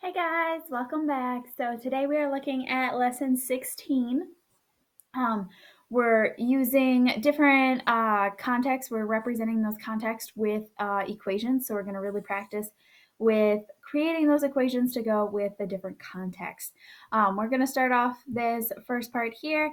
Hey guys, welcome back. So today we are looking at lesson 16. We're using different contexts. We're representing those contexts with equations. So we're going to really practice with creating those equations to go with the different contexts. We're going to start off this first part here.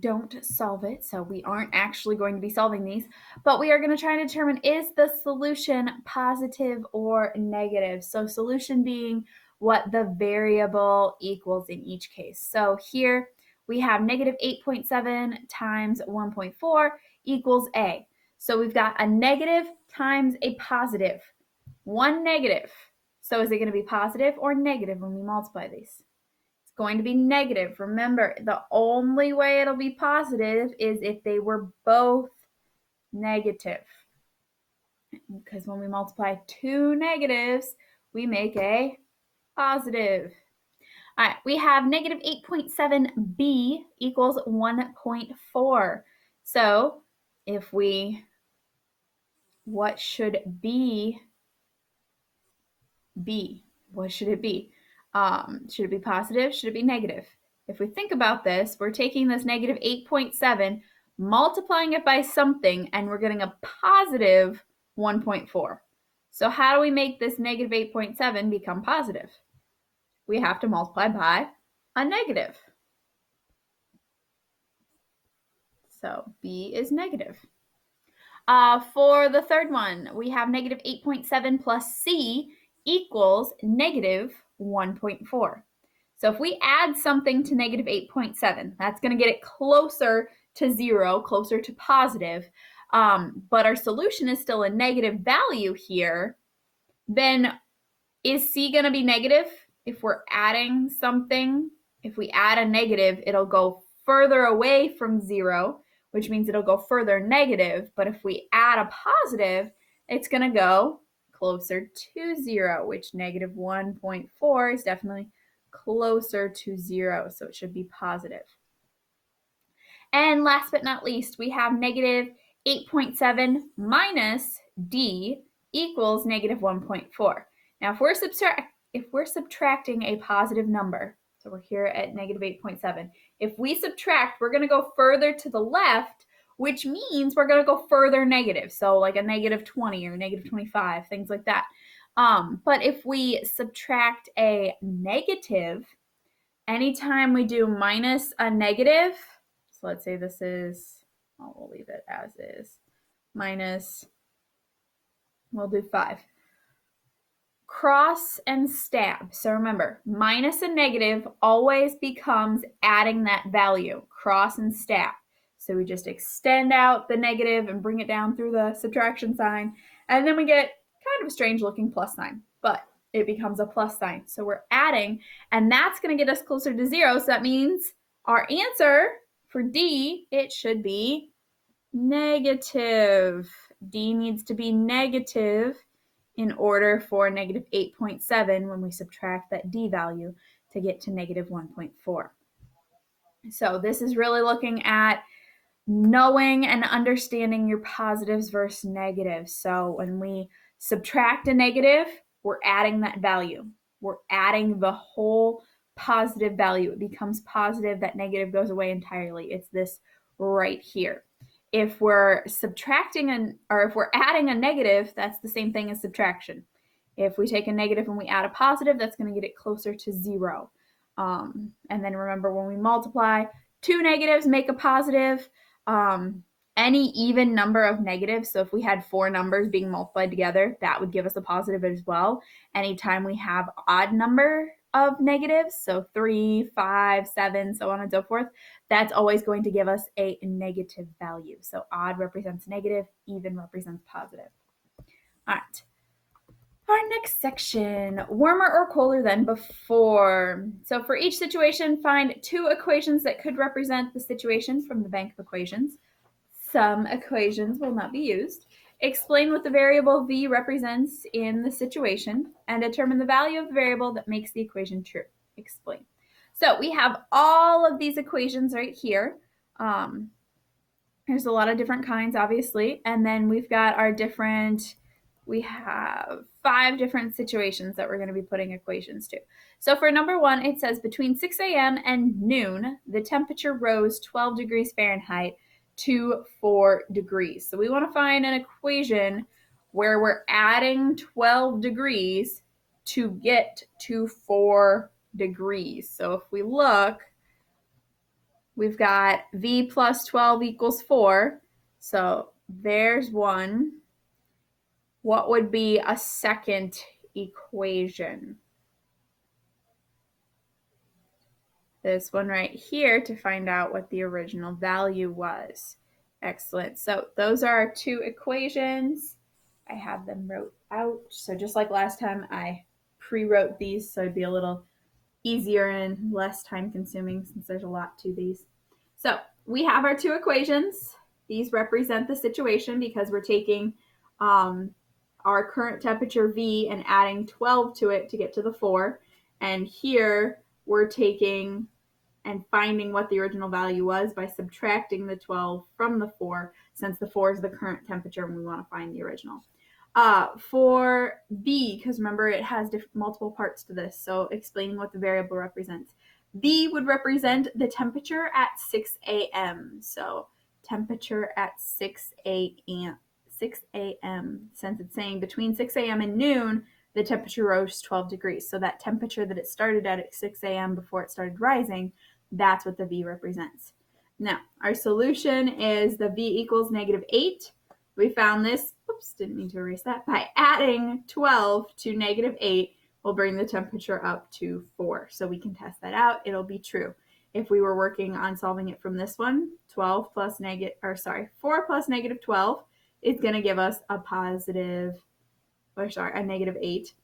Don't solve it. So we aren't actually going to be solving these, but we are going to try and determine, is the solution positive or negative? So solution being what the variable equals in each case. So here we have negative 8.7 times 1.4 equals A. So we've got a negative times a positive. One negative. So is it going to be positive or negative when we multiply these? Going to be negative. Remember, the only way it'll be positive is if they were both negative. Because when we multiply two negatives, we make a positive. All right, we have negative 8.7b equals 1.4. So if we, what should b be? What should it be? Should it be positive? Should it be negative? If we think about this, we're taking this negative 8.7, multiplying it by something, and we're getting a positive 1.4. So how do we make this negative 8.7 become positive? We have to multiply by a negative. So B is negative. For the third one, we have negative 8.7 plus C equals negative 1.4. So if we add something to negative 8.7, that's going to get it closer to zero, closer to positive, but our solution is still a negative value here, then is C going to be negative? If we're adding something, if we add a negative, it'll go further away from zero, which means it'll go further negative. But if we add a positive, it's going to go closer to zero, which negative 1.4 is definitely closer to zero. So it should be positive. And last but not least, we have negative 8.7 minus D equals negative 1.4. Now, if we're subtracting a positive number, so we're here at negative 8.7, if we subtract, we're going to go further to the left, which means we're going to go further negative. So like a negative 20 or negative 25, things like that. But if we subtract a negative, anytime we do minus a negative, so let's say this is, we'll leave it as is, minus, we'll do 5. Cross and stab. So remember, minus a negative always becomes adding that value. Cross and stab. So we just extend out the negative and bring it down through the subtraction sign, and then we get kind of a strange looking plus sign, but it becomes a plus sign. So we're adding, and that's going to get us closer to zero. So that means our answer for D, it should be negative. D needs to be negative in order for negative 8.7 when we subtract that D value to get to negative 1.4. So this is really looking at knowing and understanding your positives versus negatives. So when we subtract a negative, we're adding that value. We're adding the whole positive value. It becomes positive. That negative goes away entirely. It's this right here. If we're subtracting or if we're adding a negative, that's the same thing as subtraction. If we take a negative and we add a positive, that's going to get it closer to zero. And then remember, when we multiply, two negatives make a positive. Any even number of negatives, so if we had 4 numbers being multiplied together, that would give us a positive as well. Anytime we have odd number of negatives, so 3, 5, 7, so on and so forth, that's always going to give us a negative value. So odd represents negative, even represents positive. All right. Our next section, warmer or colder than before. So for each situation, find 2 equations that could represent the situation from the bank of equations. Some equations will not be used. Explain what the variable v represents in the situation and determine the value of the variable that makes the equation true. Explain. So we have all of these equations right here. There's a lot of different kinds, obviously, and then we've got our different we have 5 different situations that we're going to be putting equations to. So for number 1, it says between 6 a.m. and noon, the temperature rose 12 degrees Fahrenheit to 4 degrees. So we want to find an equation where we're adding 12 degrees to get to 4 degrees. So if we look, we've got V plus 12 equals 4. So there's one. What would be a second equation? This one right here to find out what the original value was. Excellent. So those are our 2 equations. I have them wrote out. So just like last time, I pre-wrote these so it'd be a little easier and less time consuming since there's a lot to these. So we have our 2 equations. These represent the situation because we're taking our current temperature V and adding 12 to it to get to the 4. And here we're taking and finding what the original value was by subtracting the 12 from the 4, since the 4 is the current temperature and we want to find the original. For V, because remember it has multiple parts to this, so explaining what the variable represents. V would represent the temperature at 6 a.m. So temperature at 6 a.m. 6 a.m. Since it's saying between 6 a.m. and noon, the temperature rose 12 degrees. So that temperature that it started at 6 a.m. before it started rising, that's what the V represents. Now, our solution is the V equals -8. We found this, oops, didn't mean to erase that, by adding 12 to -8 will bring the temperature up to 4. So we can test that out. It'll be true. If we were working on solving it from this one, 4 plus -12 is going to give us a -8.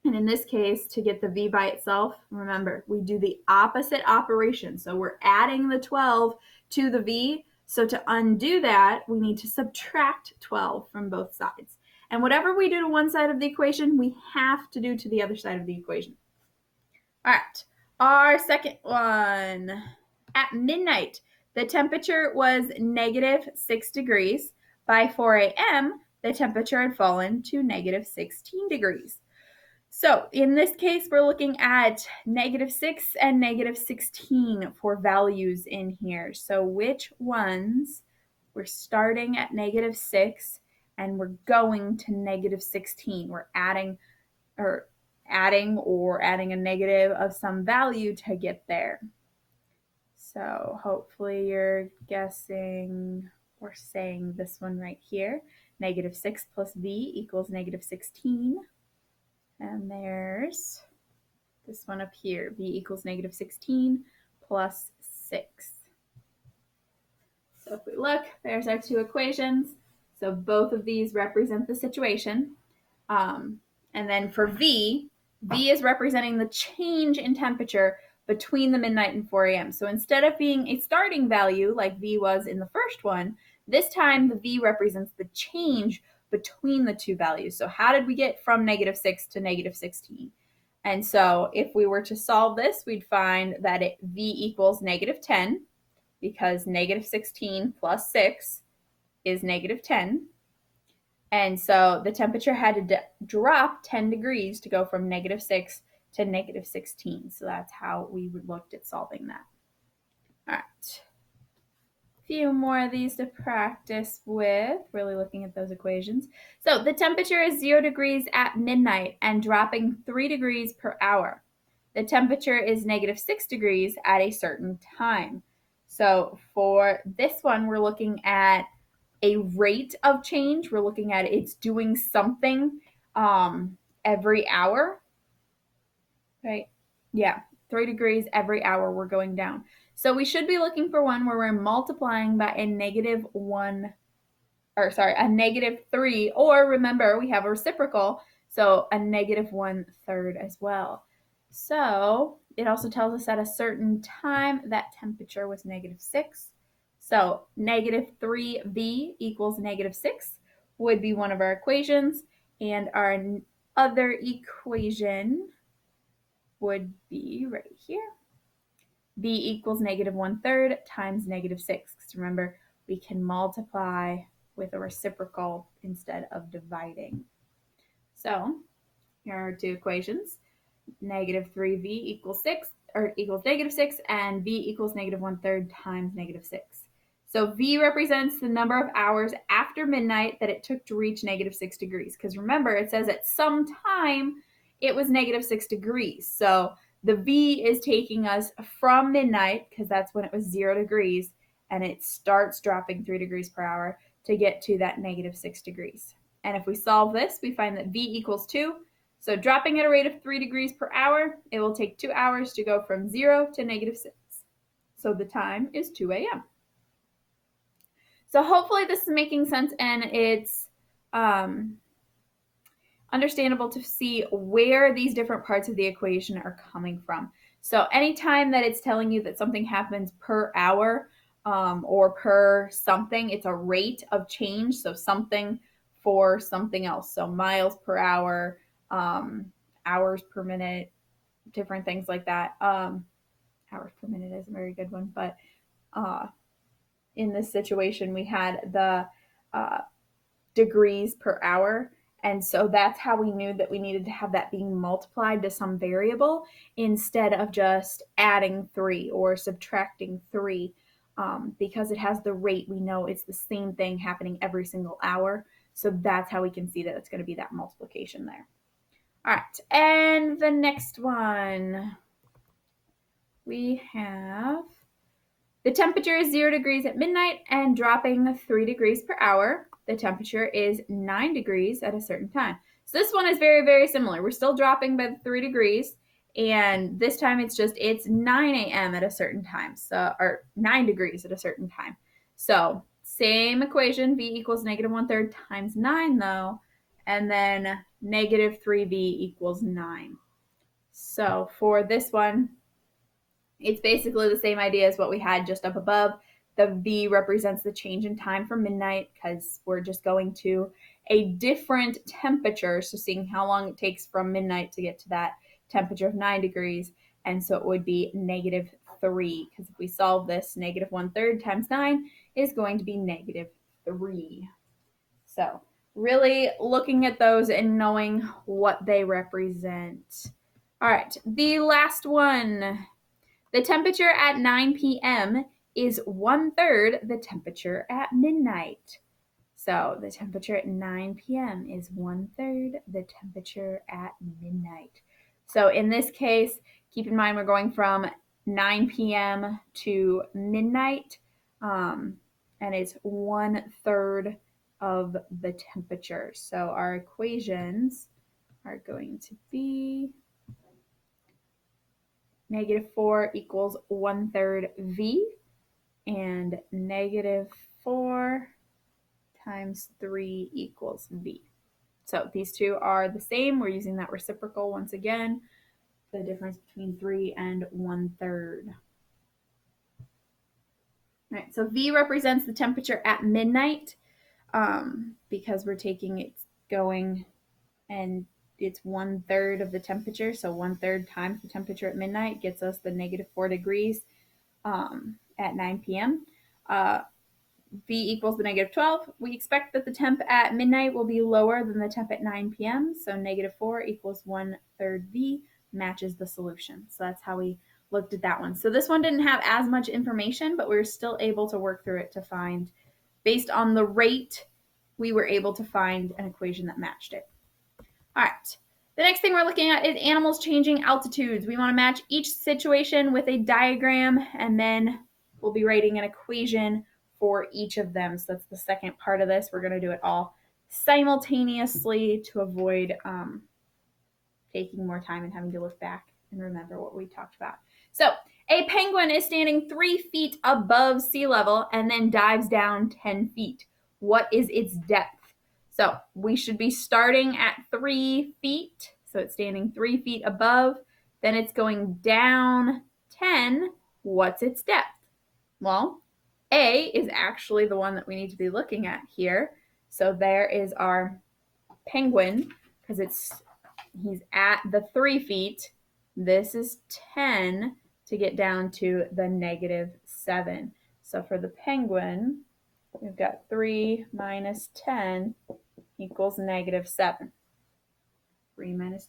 And in this case, to get the V by itself, remember, we do the opposite operation. So we're adding the 12 to the V. So to undo that, we need to subtract 12 from both sides. And whatever we do to one side of the equation, we have to do to the other side of the equation. All right, our second one. At midnight, the temperature was -6 degrees. By 4 a.m., the temperature had fallen to -16 degrees. So in this case, we're looking at -6 and -16 for values in here. So which ones? We're starting at -6 and we're going to -16. We're adding a negative of some value to get there. So hopefully you're guessing or saying this one right here. -6 plus V equals -16. And there's this one up here, V equals -16 plus 6. So if we look, there's our 2 equations. So both of these represent the situation. And then for V is representing the change in temperature between the midnight and 4 a.m. So instead of being a starting value like V was in the first one, this time the V represents the change between the 2 values. So how did we get from -6 to -16? And so if we were to solve this, we'd find that V equals -10 because -16 plus 6 is -10. And so the temperature had to drop 10 degrees to go from -6 to -16. So that's how we looked at solving that. All right. A few more of these to practice with, really looking at those equations. So the temperature is 0 degrees at midnight and dropping 3 degrees per hour. The temperature is -6 degrees at a certain time. So for this one, we're looking at a rate of change. We're looking at it's doing something every hour, right? Yeah, 3 degrees every hour we're going down. So we should be looking for one where we're multiplying by a -3, or remember we have a reciprocal, so a -1/3 as well. So it also tells us at a certain time that temperature was -6. So -3V equals -6 would be one of our equations, and our other equation would be right here. V equals -1/3 times -6. Because remember, we can multiply with a reciprocal instead of dividing. So here are two equations. Negative 3v equals 6, or equals negative 6, and v equals negative 1/3 times negative 6. So v represents the number of hours after midnight that it took to reach negative 6 degrees. Because remember, it says at some time it was negative 6 degrees. So the v is taking us from midnight, because that's when it was 0 degrees, and it starts dropping 3 degrees per hour to get to that negative 6 degrees. And if we solve this, we find that v equals 2. So dropping at a rate of 3 degrees per hour, it will take 2 hours to go from 0 to negative 6. So the time is 2 a.m. So hopefully this is making sense, and it's understandable to see where these different parts of the equation are coming from. So anytime that it's telling you that something happens per hour or per something, it's a rate of change. So something for something else. So miles per hour, hours per minute, different things like that. Hours per minute is a very good one, but in this situation, we had the degrees per hour. And so that's how we knew that we needed to have that being multiplied to some variable instead of just adding 3 or subtracting 3. Because it has the rate, we know it's the same thing happening every single hour. So that's how we can see that it's going to be that multiplication there. All right, and the next one, we have the temperature is 0 degrees at midnight and dropping 3 degrees per hour. The temperature is 9 degrees at a certain time. So this one is very, very similar. We're still dropping by 3 degrees, and this time it's 9 a.m. at a certain time, so or 9 degrees at a certain time. So same equation, v equals negative 1/3 times 9 though, and then negative 3v equals 9. So for this one, it's basically the same idea as what we had just up above. The v represents the change in time from midnight, because we're just going to a different temperature, so seeing how long it takes from midnight to get to that temperature of 9 degrees. And so it would be negative 3, because if we solve this, negative 1/3 times 9 is going to be negative 3. So really looking at those and knowing what they represent. All right, the last one. The temperature at 9 p.m. is 1/3 the temperature at midnight. So the temperature at 9 p.m. is 1/3 the temperature at midnight. So in this case, keep in mind we're going from 9 p.m. to midnight, and it's 1/3 of the temperature. So our equations are going to be negative 4 equals 1/3 v, and negative 4 times 3 equals v. So these two are the same. We're using that reciprocal once again, the difference between 3 and 1/3. All right, so v represents the temperature at midnight, because we're taking it going and it's 1/3 of the temperature. So 1/3 times the temperature at midnight gets us the negative 4 degrees at 9 p.m. V equals the negative 12. We expect that the temp at midnight will be lower than the temp at 9 p.m. So negative 4 equals 1/3 V matches the solution. So that's how we looked at that one. So this one didn't have as much information, but we were still able to work through it to find, based on the rate, we were able to find an equation that matched it. All right. The next thing we're looking at is animals changing altitudes. We want to match each situation with a diagram, and then we'll be writing an equation for each of them. So that's the second part of this. We're going to do it all simultaneously to avoid taking more time and having to look back and remember what we talked about. So a penguin is standing 3 feet above sea level and then dives down 10 feet. What is its depth? So we should be starting at 3 feet. So it's standing 3 feet above. Then it's going down 10. What's its depth? Well, A is actually the one that we need to be looking at here. So there is our penguin, because he's at the 3 feet. This is 10 to get down to the negative 7. So for the penguin, we've got 3 minus 10 equals negative 7. 3 minus